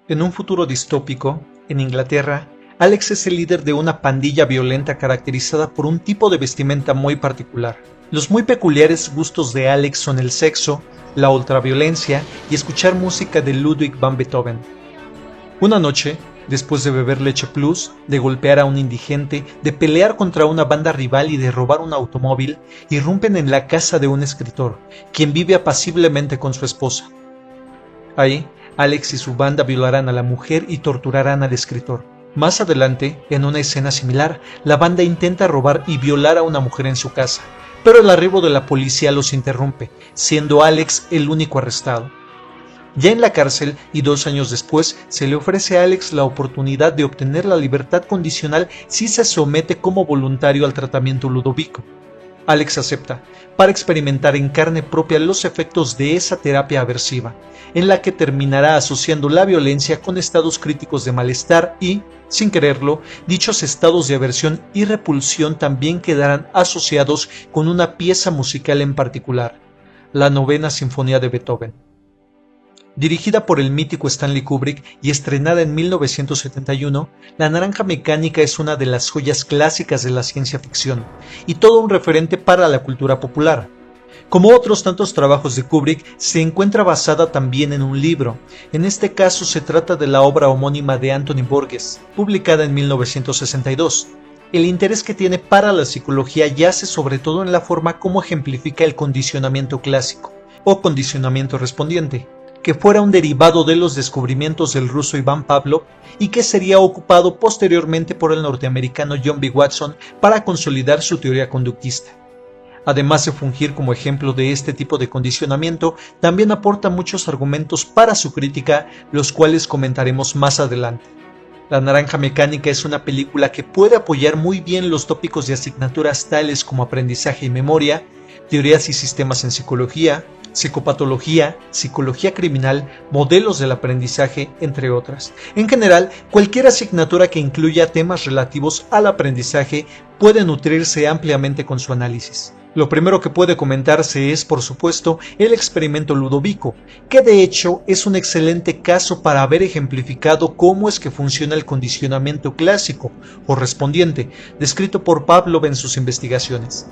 En un futuro distópico, en Inglaterra, Alex es el líder de una pandilla violenta caracterizada por un tipo de vestimenta muy particular. Los muy peculiares gustos de Alex son el sexo, la ultraviolencia y escuchar música de Ludwig van Beethoven. Una noche, después de beber leche plus, de golpear a un indigente, de pelear contra una banda rival y de robar un automóvil, irrumpen en la casa de un escritor, quien vive apaciblemente con su esposa. Ahí, Alex y su banda violarán a la mujer y torturarán al escritor. Más adelante, en una escena similar, la banda intenta robar y violar a una mujer en su casa, pero el arribo de la policía los interrumpe, siendo Alex el único arrestado. Ya en la cárcel, y 2 años después, se le ofrece a Alex la oportunidad de obtener la libertad condicional si se somete como voluntario al tratamiento Ludovico. Alex acepta, para experimentar en carne propia los efectos de esa terapia aversiva, en la que terminará asociando la violencia con estados críticos de malestar y, sin quererlo, dichos estados de aversión y repulsión también quedarán asociados con una pieza musical en particular, la Novena Sinfonía de Beethoven. Dirigida por el mítico Stanley Kubrick y estrenada en 1971, La Naranja Mecánica es una de las joyas clásicas de la ciencia ficción y todo un referente para la cultura popular. Como otros tantos trabajos de Kubrick, se encuentra basada también en un libro. En este caso se trata de la obra homónima de Anthony Burgess, publicada en 1962. El interés que tiene para la psicología yace sobre todo en la forma como ejemplifica el condicionamiento clásico, o condicionamiento respondiente, que fuera un derivado de los descubrimientos del ruso Ivan Pavlov y que sería ocupado posteriormente por el norteamericano John B. Watson para consolidar su teoría conductista. Además de fungir como ejemplo de este tipo de condicionamiento, también aporta muchos argumentos para su crítica, los cuales comentaremos más adelante. La Naranja Mecánica es una película que puede apoyar muy bien los tópicos de asignaturas tales como aprendizaje y memoria, teorías y sistemas en psicología, psicopatología, psicología criminal, modelos del aprendizaje, entre otras. En general, cualquier asignatura que incluya temas relativos al aprendizaje puede nutrirse ampliamente con su análisis. Lo primero que puede comentarse es, por supuesto, el experimento Ludovico, que de hecho es un excelente caso para haber ejemplificado cómo es que funciona el condicionamiento clásico o respondiente, descrito por Pavlov en sus investigaciones.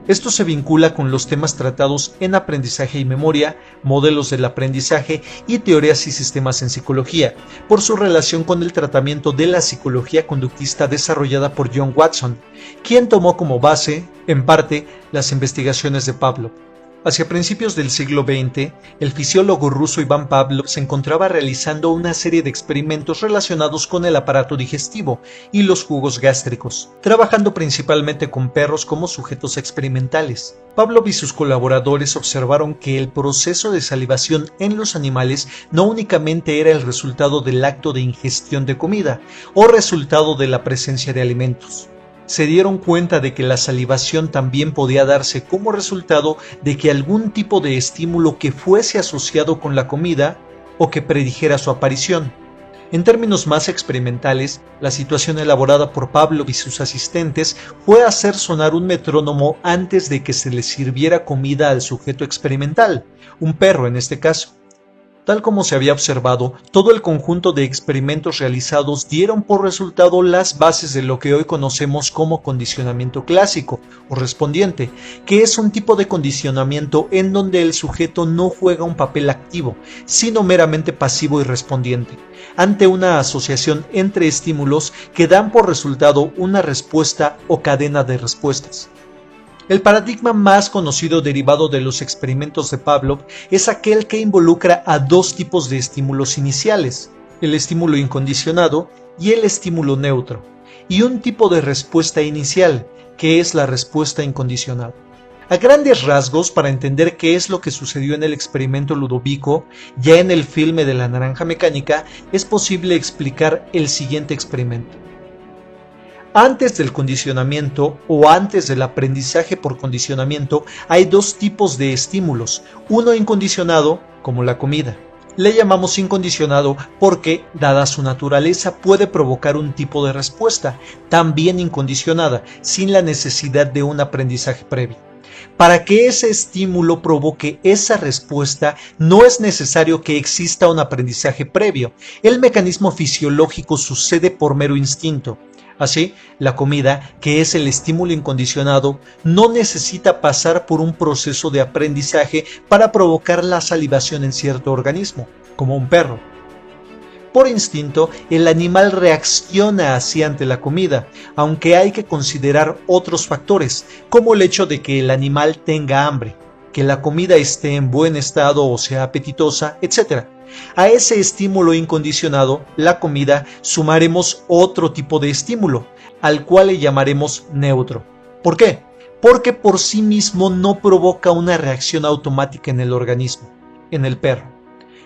Esto se vincula con los temas tratados en aprendizaje y memoria, modelos del aprendizaje y teorías y sistemas en psicología, por su relación con el tratamiento de la psicología conductista desarrollada por John Watson, quien tomó como base, en parte, las investigaciones de Pavlov. Hacia principios del siglo XX, el fisiólogo ruso Ivan Pavlov se encontraba realizando una serie de experimentos relacionados con el aparato digestivo y los jugos gástricos, trabajando principalmente con perros como sujetos experimentales. Pavlov y sus colaboradores observaron que el proceso de salivación en los animales no únicamente era el resultado del acto de ingestión de comida o resultado de la presencia de alimentos. Se dieron cuenta de que la salivación también podía darse como resultado de que algún tipo de estímulo que fuese asociado con la comida o que predijera su aparición. En términos más experimentales, la situación elaborada por Pavlov y sus asistentes fue hacer sonar un metrónomo antes de que se le sirviera comida al sujeto experimental, un perro en este caso. Tal como se había observado, todo el conjunto de experimentos realizados dieron por resultado las bases de lo que hoy conocemos como condicionamiento clásico o respondiente, que es un tipo de condicionamiento en donde el sujeto no juega un papel activo, sino meramente pasivo y respondiente, ante una asociación entre estímulos que dan por resultado una respuesta o cadena de respuestas. El paradigma más conocido derivado de los experimentos de Pavlov es aquel que involucra a 2 tipos de estímulos iniciales, el estímulo incondicionado y el estímulo neutro, y un tipo de respuesta inicial, que es la respuesta incondicional. A grandes rasgos, para entender qué es lo que sucedió en el experimento Ludovico, ya en el filme de La Naranja Mecánica, es posible explicar el siguiente experimento. Antes del condicionamiento o antes del aprendizaje por condicionamiento hay 2 tipos de estímulos, uno incondicionado, como la comida. Le llamamos incondicionado porque, dada su naturaleza, puede provocar un tipo de respuesta, también incondicionada, sin la necesidad de un aprendizaje previo. Para que ese estímulo provoque esa respuesta, no es necesario que exista un aprendizaje previo. El mecanismo fisiológico sucede por mero instinto. Así, la comida, que es el estímulo incondicionado, no necesita pasar por un proceso de aprendizaje para provocar la salivación en cierto organismo, como un perro. Por instinto, el animal reacciona así ante la comida, aunque hay que considerar otros factores, como el hecho de que el animal tenga hambre, que la comida esté en buen estado o sea apetitosa, etc. A ese estímulo incondicionado, la comida, sumaremos otro tipo de estímulo, al cual le llamaremos neutro. ¿Por qué? Porque por sí mismo no provoca una reacción automática en el organismo, en el perro.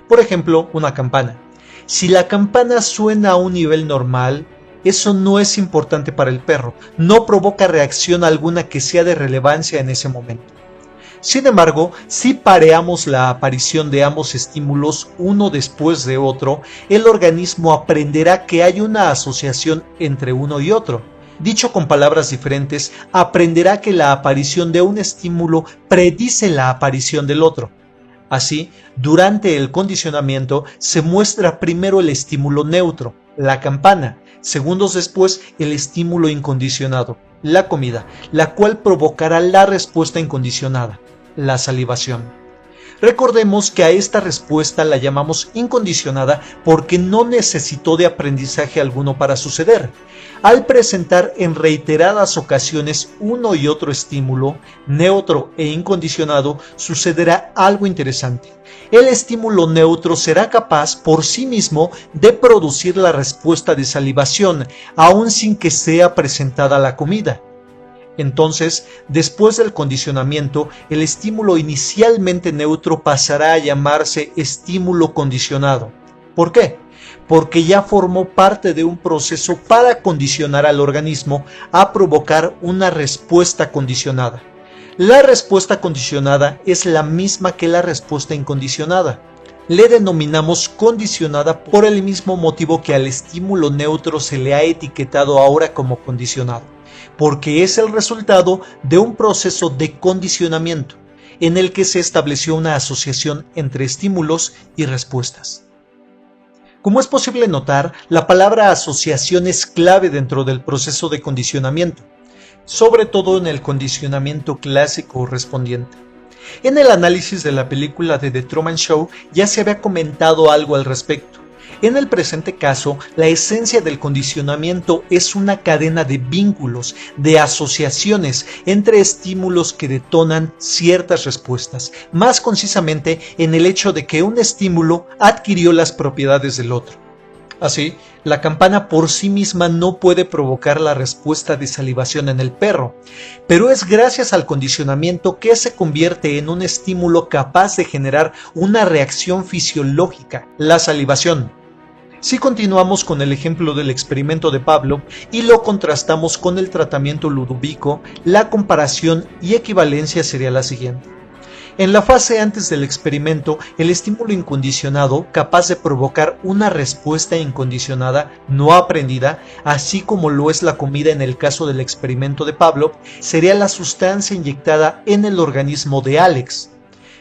Por ejemplo, una campana. Si la campana suena a un nivel normal, eso no es importante para el perro, no provoca reacción alguna que sea de relevancia en ese momento. Sin embargo, si pareamos la aparición de ambos estímulos uno después de otro, el organismo aprenderá que hay una asociación entre uno y otro. Dicho con palabras diferentes, aprenderá que la aparición de un estímulo predice la aparición del otro. Así, durante el condicionamiento se muestra primero el estímulo neutro, la campana, segundos después el estímulo incondicionado, la comida, la cual provocará la respuesta incondicionada, la salivación. Recordemos que a esta respuesta la llamamos incondicionada porque no necesitó de aprendizaje alguno para suceder. Al presentar en reiteradas ocasiones uno y otro estímulo, neutro e incondicionado, sucederá algo interesante. El estímulo neutro será capaz por sí mismo de producir la respuesta de salivación, aun sin que sea presentada la comida. Entonces, después del condicionamiento, el estímulo inicialmente neutro pasará a llamarse estímulo condicionado. ¿Por qué? Porque ya formó parte de un proceso para condicionar al organismo a provocar una respuesta condicionada. La respuesta condicionada es la misma que la respuesta incondicionada. Le denominamos condicionada por el mismo motivo que al estímulo neutro se le ha etiquetado ahora como condicionado, porque es el resultado de un proceso de condicionamiento en el que se estableció una asociación entre estímulos y respuestas. Como es posible notar, la palabra asociación es clave dentro del proceso de condicionamiento, sobre todo en el condicionamiento clásico respondiente. En el análisis de la película de The Truman Show ya se había comentado algo al respecto. En el presente caso, la esencia del condicionamiento es una cadena de vínculos, de asociaciones entre estímulos que detonan ciertas respuestas, más concisamente en el hecho de que un estímulo adquirió las propiedades del otro. Así, la campana por sí misma no puede provocar la respuesta de salivación en el perro, pero es gracias al condicionamiento que se convierte en un estímulo capaz de generar una reacción fisiológica, la salivación. Si continuamos con el ejemplo del experimento de Pavlov y lo contrastamos con el tratamiento Ludovico, la comparación y equivalencia sería la siguiente. En la fase antes del experimento, el estímulo incondicionado, capaz de provocar una respuesta incondicionada no aprendida, así como lo es la comida en el caso del experimento de Pavlov, sería la sustancia inyectada en el organismo de Alex.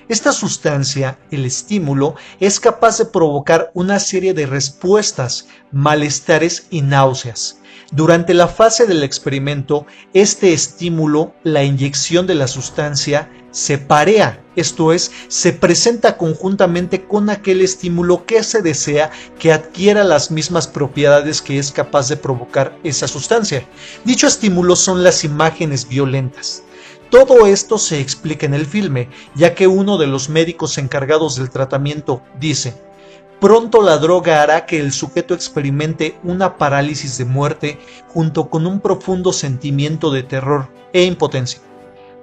Esta sustancia, el estímulo, es capaz de provocar una serie de respuestas, malestares y náuseas. Durante la fase del experimento, este estímulo, la inyección de la sustancia, se parea, esto es, se presenta conjuntamente con aquel estímulo que se desea que adquiera las mismas propiedades que es capaz de provocar esa sustancia. Dicho estímulo son las imágenes violentas. Todo esto se explica en el filme, ya que uno de los médicos encargados del tratamiento dice: pronto la droga hará que el sujeto experimente una parálisis de muerte junto con un profundo sentimiento de terror e impotencia.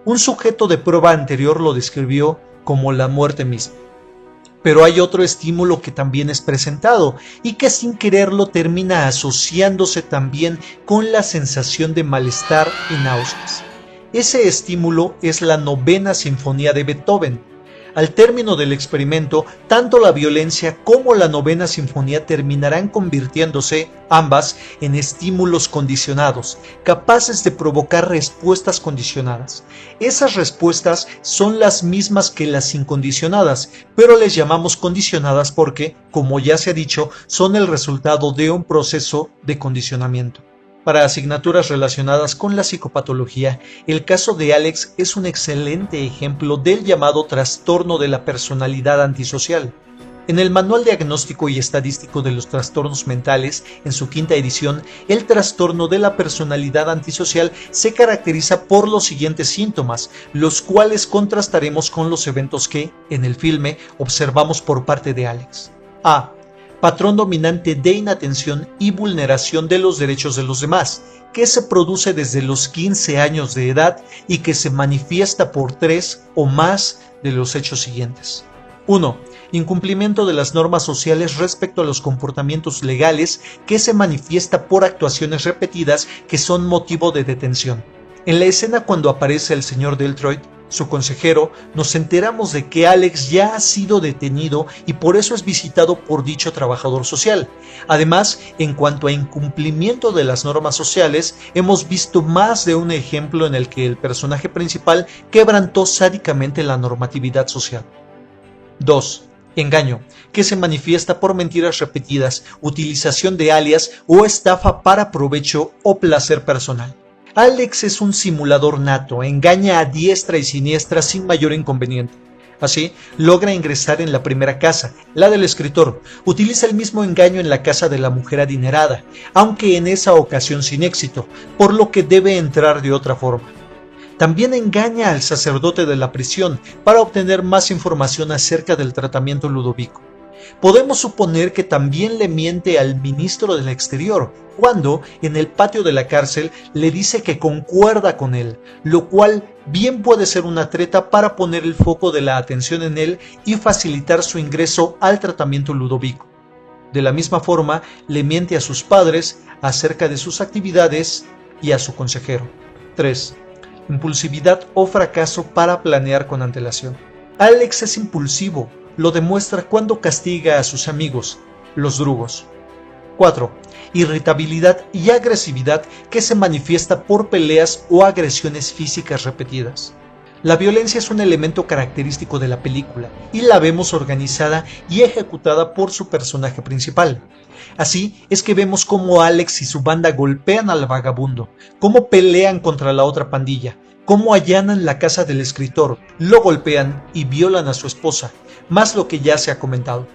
Un sujeto de prueba anterior lo describió como la muerte misma. Pero hay otro estímulo que también es presentado y que sin quererlo termina asociándose también con la sensación de malestar y náuseas. Ese estímulo es la novena sinfonía de Beethoven. Al término del experimento, tanto la violencia como la novena sinfonía terminarán convirtiéndose, ambas, en estímulos condicionados, capaces de provocar respuestas condicionadas. Esas respuestas son las mismas que las incondicionadas, pero les llamamos condicionadas porque, como ya se ha dicho, son el resultado de un proceso de condicionamiento. Para asignaturas relacionadas con la psicopatología, el caso de Alex es un excelente ejemplo del llamado trastorno de la personalidad antisocial. En el Manual Diagnóstico y Estadístico de los Trastornos Mentales, en su quinta edición, el trastorno de la personalidad antisocial se caracteriza por los siguientes síntomas, los cuales contrastaremos con los eventos que, en el filme, observamos por parte de Alex. A. Patrón dominante de inatención y vulneración de los derechos de los demás, que se produce desde los 15 años de edad y que se manifiesta por 3 o más de los hechos siguientes. 1. Incumplimiento de las normas sociales respecto a los comportamientos legales que se manifiesta por actuaciones repetidas que son motivo de detención. En la escena cuando aparece el señor Deltroit, su consejero, nos enteramos de que Alex ya ha sido detenido y por eso es visitado por dicho trabajador social. Además, en cuanto a incumplimiento de las normas sociales, hemos visto más de un ejemplo en el que el personaje principal quebrantó sádicamente la normatividad social. 2. Engaño, que se manifiesta por mentiras repetidas, utilización de alias o estafa para provecho o placer personal. Alex es un simulador nato, engaña a diestra y siniestra sin mayor inconveniente. Así, logra ingresar en la primera casa, la del escritor. Utiliza el mismo engaño en la casa de la mujer adinerada, aunque en esa ocasión sin éxito, por lo que debe entrar de otra forma. También engaña al sacerdote de la prisión para obtener más información acerca del tratamiento Ludovico. Podemos suponer que también le miente al ministro del Exterior, cuando, en el patio de la cárcel, le dice que concuerda con él, lo cual bien puede ser una treta para poner el foco de la atención en él y facilitar su ingreso al tratamiento Ludovico. De la misma forma, le miente a sus padres acerca de sus actividades y a su consejero. 3. Impulsividad o fracaso para planear con antelación. Alex es impulsivo, lo demuestra cuando castiga a sus amigos, los drugos. 4. Irritabilidad y agresividad que se manifiesta por peleas o agresiones físicas repetidas. La violencia es un elemento característico de la película y la vemos organizada y ejecutada por su personaje principal. Así es que vemos cómo Alex y su banda golpean al vagabundo, cómo pelean contra la otra pandilla, cómo allanan la casa del escritor, lo golpean y violan a su esposa, más lo que ya se ha comentado.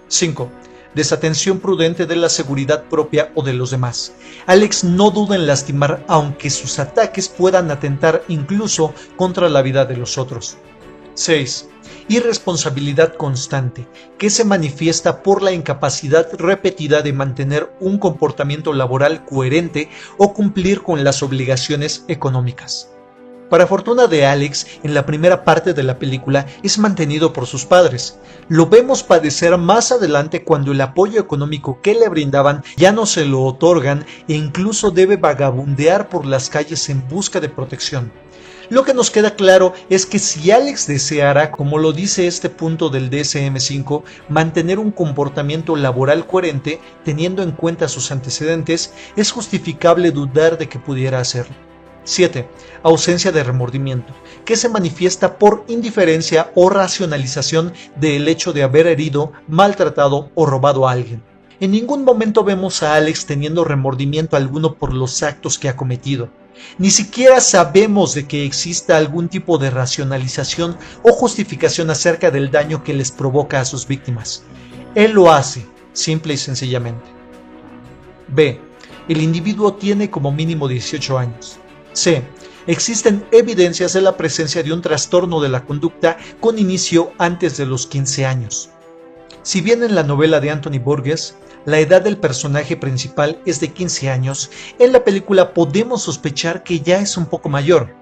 5. Desatención prudente de la seguridad propia o de los demás. Alex no duda en lastimar aunque sus ataques puedan atentar incluso contra la vida de los otros. 6. Irresponsabilidad constante, que se manifiesta por la incapacidad repetida de mantener un comportamiento laboral coherente o cumplir con las obligaciones económicas. Para fortuna de Alex, en la primera parte de la película es mantenido por sus padres. Lo vemos padecer más adelante cuando el apoyo económico que le brindaban ya no se lo otorgan e incluso debe vagabundear por las calles en busca de protección. Lo que nos queda claro es que si Alex deseara, como lo dice este punto del DSM-5, mantener un comportamiento laboral coherente, teniendo en cuenta sus antecedentes, es justificable dudar de que pudiera hacerlo. 7. Ausencia de remordimiento, que se manifiesta por indiferencia o racionalización del hecho de haber herido, maltratado o robado a alguien. En ningún momento vemos a Alex teniendo remordimiento alguno por los actos que ha cometido. Ni siquiera sabemos de que exista algún tipo de racionalización o justificación acerca del daño que les provoca a sus víctimas. Él lo hace, simple y sencillamente. B. El individuo tiene como mínimo 18 años. C. Existen evidencias de la presencia de un trastorno de la conducta con inicio antes de los 15 años. Si bien en la novela de Anthony Burgess, la edad del personaje principal es de 15 años, en la película podemos sospechar que ya es un poco mayor.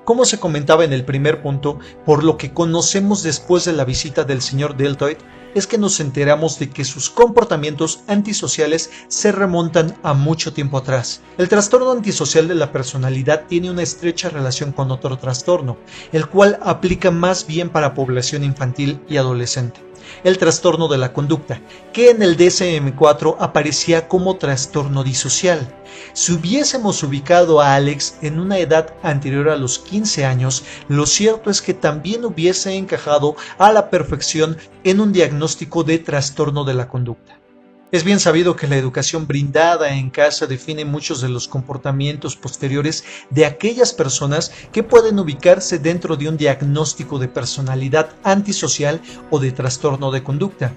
Como se comentaba en el primer punto, por lo que conocemos después de la visita del señor Deltoid, es que nos enteramos de que sus comportamientos antisociales se remontan a mucho tiempo atrás. El trastorno antisocial de la personalidad tiene una estrecha relación con otro trastorno, el cual aplica más bien para población infantil y adolescente. El trastorno de la conducta, que en el DSM-4 aparecía como trastorno disocial. Si hubiésemos ubicado a Alex en una edad anterior a los 15 años, lo cierto es que también hubiese encajado a la perfección en un diagnóstico de trastorno de la conducta. Es bien sabido que la educación brindada en casa define muchos de los comportamientos posteriores de aquellas personas que pueden ubicarse dentro de un diagnóstico de personalidad antisocial o de trastorno de conducta.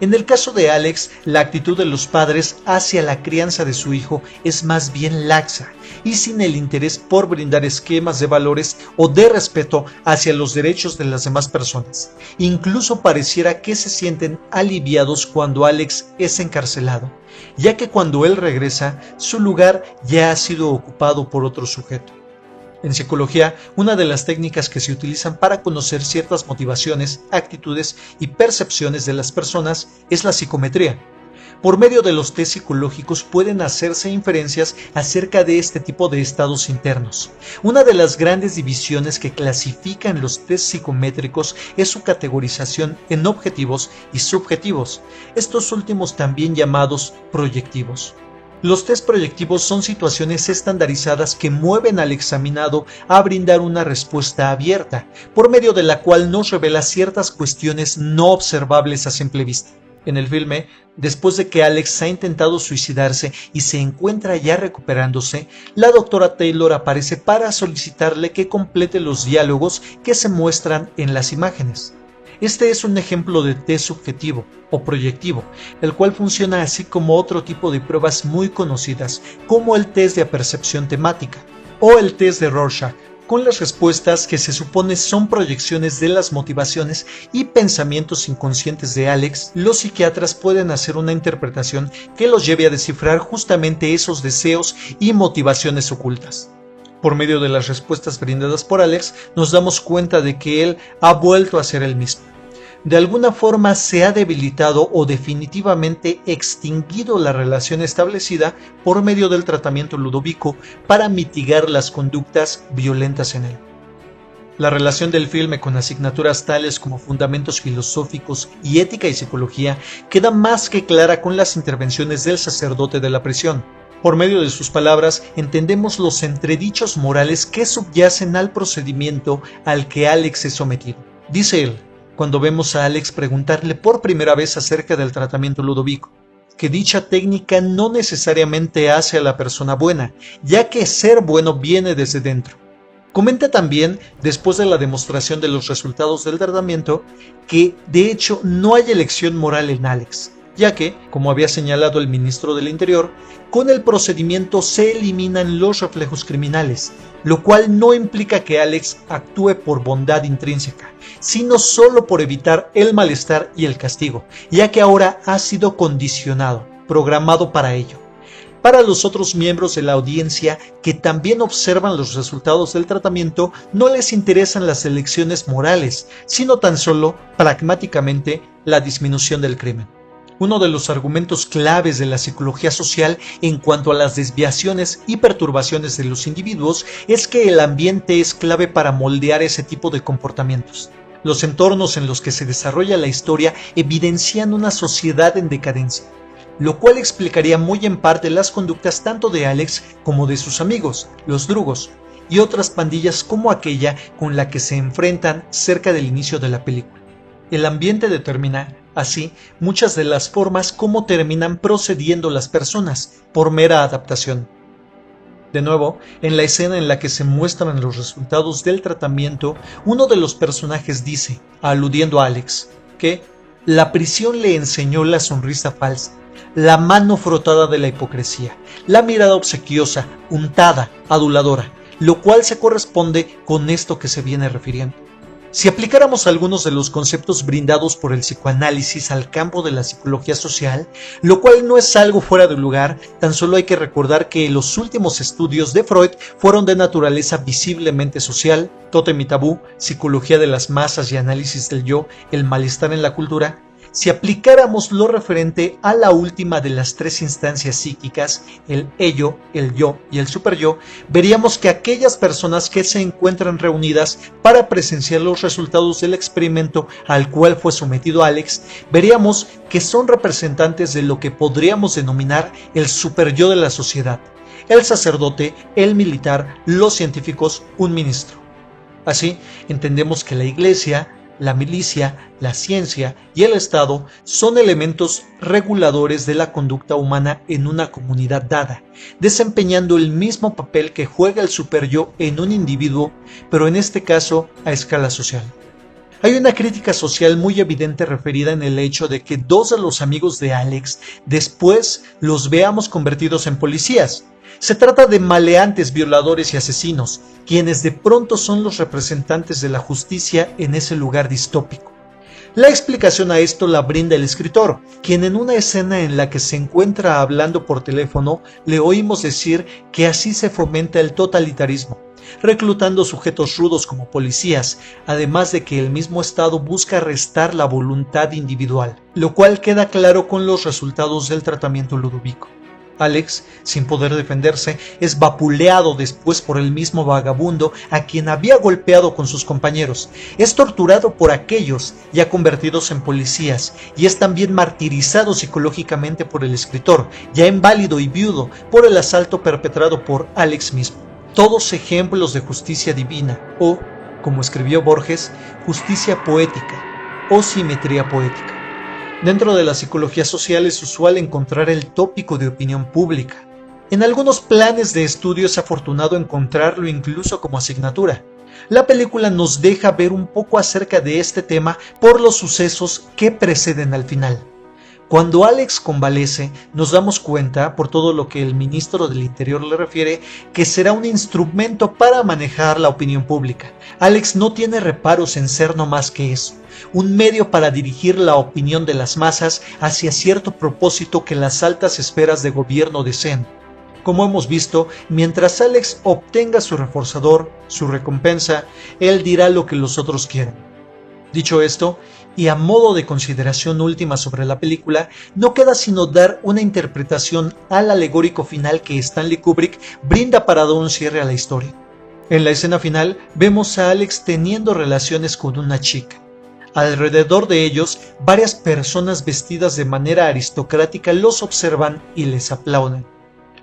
En el caso de Alex, la actitud de los padres hacia la crianza de su hijo es más bien laxa y sin el interés por brindar esquemas de valores o de respeto hacia los derechos de las demás personas. Incluso pareciera que se sienten aliviados cuando Alex es encarcelado, ya que cuando él regresa, su lugar ya ha sido ocupado por otro sujeto. En psicología, una de las técnicas que se utilizan para conocer ciertas motivaciones, actitudes y percepciones de las personas es la psicometría. Por medio de los test psicológicos pueden hacerse inferencias acerca de este tipo de estados internos. Una de las grandes divisiones que clasifican los test psicométricos es su categorización en objetivos y subjetivos, estos últimos también llamados proyectivos. Los test proyectivos son situaciones estandarizadas que mueven al examinado a brindar una respuesta abierta, por medio de la cual nos revela ciertas cuestiones no observables a simple vista. En el filme, después de que Alex ha intentado suicidarse y se encuentra ya recuperándose, la doctora Taylor aparece para solicitarle que complete los diálogos que se muestran en las imágenes. Este es un ejemplo de test subjetivo o proyectivo, el cual funciona así como otro tipo de pruebas muy conocidas, como el test de apercepción temática o el test de Rorschach, con las respuestas que se supone son proyecciones de las motivaciones y pensamientos inconscientes de Alex. Los psiquiatras pueden hacer una interpretación que los lleve a descifrar justamente esos deseos y motivaciones ocultas. Por medio de las respuestas brindadas por Alex, nos damos cuenta de que él ha vuelto a ser el mismo. De alguna forma se ha debilitado o definitivamente extinguido la relación establecida por medio del tratamiento Ludovico para mitigar las conductas violentas en él. La relación del filme con asignaturas tales como fundamentos filosóficos y ética y psicología queda más que clara con las intervenciones del sacerdote de la prisión. Por medio de sus palabras entendemos los entredichos morales que subyacen al procedimiento al que Alex es sometido. Dice él, cuando vemos a Alex preguntarle por primera vez acerca del tratamiento Ludovico, que dicha técnica no necesariamente hace a la persona buena, ya que ser bueno viene desde dentro. Comenta también, después de la demostración de los resultados del tratamiento, que de hecho no hay elección moral en Alex, ya que, como había señalado el ministro del Interior, con el procedimiento se eliminan los reflejos criminales, lo cual no implica que Alex actúe por bondad intrínseca, sino solo por evitar el malestar y el castigo, ya que ahora ha sido condicionado, programado para ello. Para los otros miembros de la audiencia que también observan los resultados del tratamiento, no les interesan las elecciones morales, sino tan solo, pragmáticamente, la disminución del crimen. Uno de los argumentos claves de la psicología social en cuanto a las desviaciones y perturbaciones de los individuos es que el ambiente es clave para moldear ese tipo de comportamientos. Los entornos en los que se desarrolla la historia evidencian una sociedad en decadencia, lo cual explicaría muy en parte las conductas tanto de Alex como de sus amigos, los drugos, y otras pandillas como aquella con la que se enfrentan cerca del inicio de la película. El ambiente determina, así, muchas de las formas como terminan procediendo las personas, por mera adaptación. De nuevo, en la escena en la que se muestran los resultados del tratamiento, uno de los personajes dice, aludiendo a Alex, que la prisión le enseñó la sonrisa falsa, la mano frotada de la hipocresía, la mirada obsequiosa, untada, aduladora, lo cual se corresponde con esto que se viene refiriendo. Si aplicáramos algunos de los conceptos brindados por el psicoanálisis al campo de la psicología social, lo cual no es algo fuera de lugar, tan solo hay que recordar que los últimos estudios de Freud fueron de naturaleza visiblemente social, Tótem y Tabú, Psicología de las masas y análisis del yo, el malestar en la cultura, si aplicáramos lo referente a la última de las tres instancias psíquicas, el ello, el yo y el superyo, veríamos que aquellas personas que se encuentran reunidas para presenciar los resultados del experimento al cual fue sometido Alex, veríamos que son representantes de lo que podríamos denominar el superyo de la sociedad, el sacerdote, el militar, los científicos, un ministro. Así, entendemos que la Iglesia, la milicia, la ciencia y el Estado son elementos reguladores de la conducta humana en una comunidad dada, desempeñando el mismo papel que juega el superyo en un individuo, pero en este caso a escala social. Hay una crítica social muy evidente referida en el hecho de que dos de los amigos de Alex después los veamos convertidos en policías. Se trata de maleantes, violadores y asesinos, quienes de pronto son los representantes de la justicia en ese lugar distópico. La explicación a esto la brinda el escritor, quien en una escena en la que se encuentra hablando por teléfono le oímos decir que así se fomenta el totalitarismo, reclutando sujetos rudos como policías, además de que el mismo Estado busca restar la voluntad individual, lo cual queda claro con los resultados del tratamiento Ludovico. Alex, sin poder defenderse, es vapuleado después por el mismo vagabundo a quien había golpeado con sus compañeros. Es torturado por aquellos ya convertidos en policías y es también martirizado psicológicamente por el escritor, ya inválido y viudo por el asalto perpetrado por Alex mismo. Todos ejemplos de justicia divina o, como escribió Borges, justicia poética o simetría poética. Dentro de la psicología social es usual encontrar el tópico de opinión pública. En algunos planes de estudio es afortunado encontrarlo incluso como asignatura. La película nos deja ver un poco acerca de este tema por los sucesos que preceden al final. Cuando Alex convalece, nos damos cuenta, por todo lo que el ministro del Interior le refiere, que será un instrumento para manejar la opinión pública. Alex no tiene reparos en ser no más que eso, un medio para dirigir la opinión de las masas hacia cierto propósito que las altas esferas de gobierno deseen. Como hemos visto, mientras Alex obtenga su reforzador, su recompensa, él dirá lo que los otros quieren. Dicho esto, y a modo de consideración última sobre la película, no queda sino dar una interpretación al alegórico final que Stanley Kubrick brinda para dar un cierre a la historia. En la escena final vemos a Alex teniendo relaciones con una chica. Alrededor de ellos, varias personas vestidas de manera aristocrática los observan y les aplauden.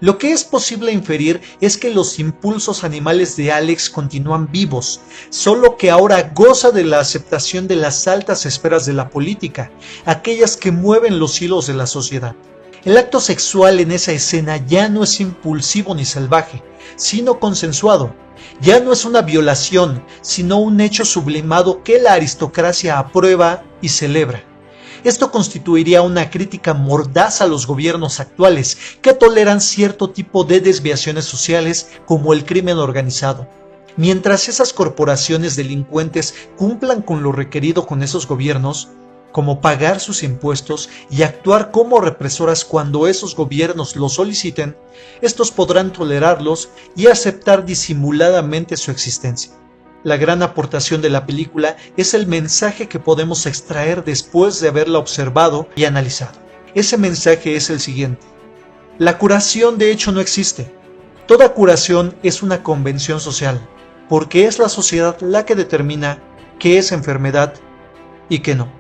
Lo que es posible inferir es que los impulsos animales de Alex continúan vivos, solo que ahora goza de la aceptación de las altas esferas de la política, aquellas que mueven los hilos de la sociedad. El acto sexual en esa escena ya no es impulsivo ni salvaje, sino consensuado. Ya no es una violación, sino un hecho sublimado que la aristocracia aprueba y celebra. Esto constituiría una crítica mordaz a los gobiernos actuales que toleran cierto tipo de desviaciones sociales como el crimen organizado. Mientras esas corporaciones delincuentes cumplan con lo requerido con esos gobiernos, como pagar sus impuestos y actuar como represoras cuando esos gobiernos lo soliciten, estos podrán tolerarlos y aceptar disimuladamente su existencia. La gran aportación de la película es el mensaje que podemos extraer después de haberla observado y analizado. Ese mensaje es el siguiente: la curación de hecho no existe. Toda curación es una convención social, porque es la sociedad la que determina qué es enfermedad y qué no.